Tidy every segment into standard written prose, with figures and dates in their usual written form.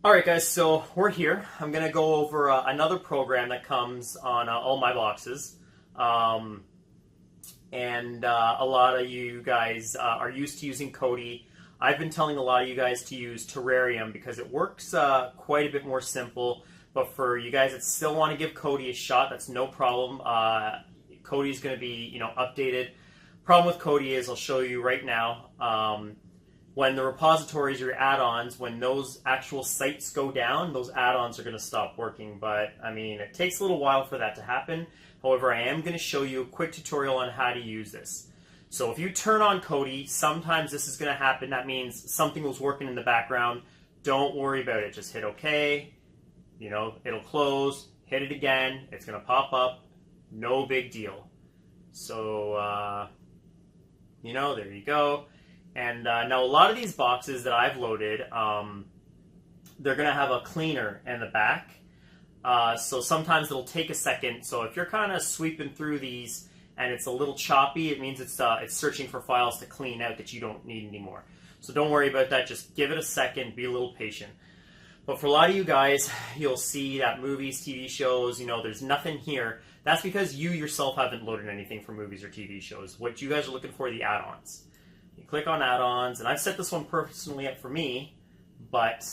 Alright guys, so we're here. I'm going to go over another program that comes on all my boxes. A lot of you guys are used to using Kodi. I've been telling a lot of you guys to use Terrarium because it works quite a bit more simple. But for you guys that still want to give Kodi a shot, that's no problem. Kodi is going to be, updated. Problem with Kodi is, I'll show you right now. When the repositories or your add-ons, when those actual sites go down, those add-ons are going to stop working. But, it takes a little while for that to happen. However, I am going to show you a quick tutorial on how to use this. So if you turn on Kodi, sometimes this is going to happen. That means something was working in the background. Don't worry about it. Just hit OK. It'll close. Hit it again. It's going to pop up. No big deal. So, there you go. And now a lot of these boxes that I've loaded, they're going to have a cleaner in the back. So sometimes it'll take a second. So if you're kind of sweeping through these and it's a little choppy, it means it's searching for files to clean out that you don't need anymore. So don't worry about that. Just give it a second. Be a little patient. But for a lot of you guys, you'll see that movies, TV shows, there's nothing here. That's because you yourself haven't loaded anything for movies or TV shows. What you guys are looking for are the add-ons. You click on add-ons, and I've set this one personally up for me, but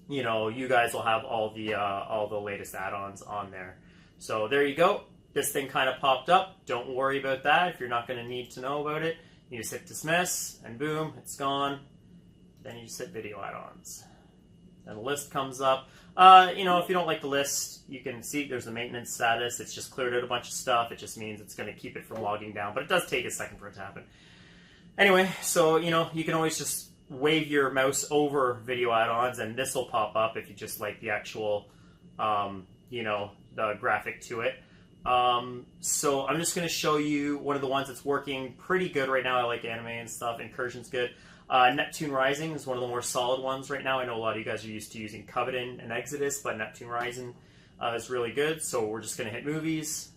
you guys will have all the latest add-ons on there. So there you go. This thing kind of popped up. Don't worry about that if you're not going to need to know about it. You just hit dismiss, and boom, it's gone. Then you just hit video add-ons. And the list comes up. If you don't like the list, you can see there's the maintenance status. It's just cleared out a bunch of stuff. It just means it's going to keep it from logging down, but it does take a second for it to happen. Anyway, so, you can always just wave your mouse over video add-ons, and this will pop up if you just like the actual, the graphic to it. So I'm just going to show you one of the ones that's working pretty good right now. I like anime and stuff. Incursion's good. Neptune Rising is one of the more solid ones right now. I know a lot of you guys are used to using Covenant and Exodus, but Neptune Rising is really good. So we're just going to hit movies.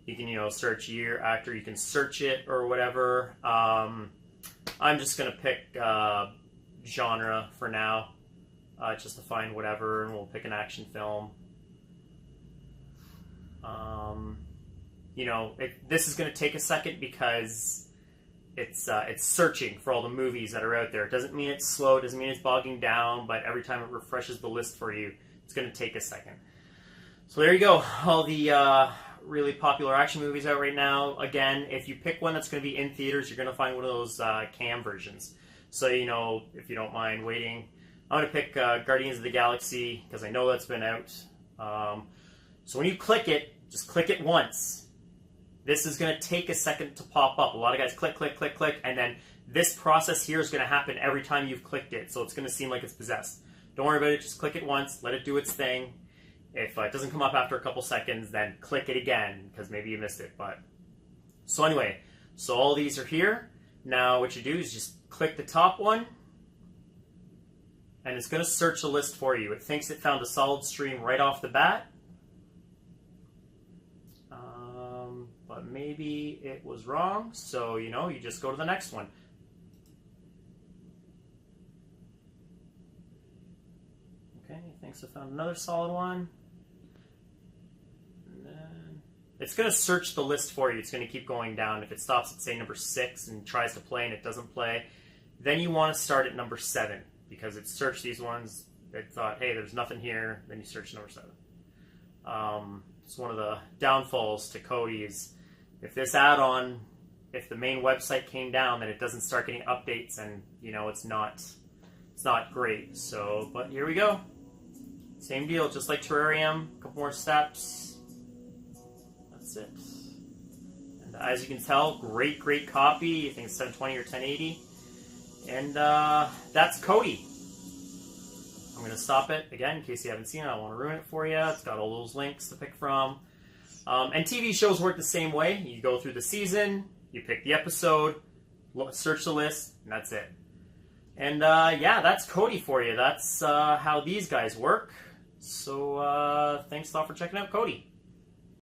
You can, search year, actor. You can search it or whatever. I'm just going to pick genre for now, just to find whatever, and we'll pick an action film. This is going to take a second because it's searching for all the movies that are out there. It doesn't mean it's slow, it doesn't mean it's bogging down, but every time it refreshes the list for you, it's going to take a second. So there you go, all the really popular action movies out right now. Again, if you pick one that's going to be in theaters, you're going to find one of those cam versions. So, if you don't mind waiting, I'm going to pick Guardians of the Galaxy because I know that's been out. So when you click it, just click it once. This is going to take a second to pop up. A lot of guys click, click, click, click, and then this process here is going to happen every time you've clicked it, so it's going to seem like it's possessed. Don't worry about it. Just click it once. Let it do its thing. If it doesn't come up after a couple seconds, then click it again, because maybe you missed it. So anyway, so all these are here. Now what you do is just click the top one, and it's going to search the list for you. It thinks it found a solid stream right off the bat. But maybe it was wrong, so you just go to the next one. Okay, thanks, I found another solid one. And then it's going to search the list for you. It's going to keep going down. If it stops at, say, number 6 and tries to play and it doesn't play, then you want to start at number 7 because it searched these ones. It thought, hey, there's nothing here. Then you search number 7. It's one of the downfalls to Kodi is if this add-on, if the main website came down, then it doesn't start getting updates, and it's not great. So, but here we go. Same deal, just like Terrarium. A couple more steps. That's it. And as you can tell, great copy. I think it's 720 or 1080. And that's Kodi. I'm going to stop it again in case you haven't seen it. I don't want to ruin it for you. It's got all those links to pick from. And TV shows work the same way. You go through the season, you pick the episode, search the list, and that's it. And yeah, that's Kodi for you. That's how these guys work. So thanks a lot for checking out Kodi.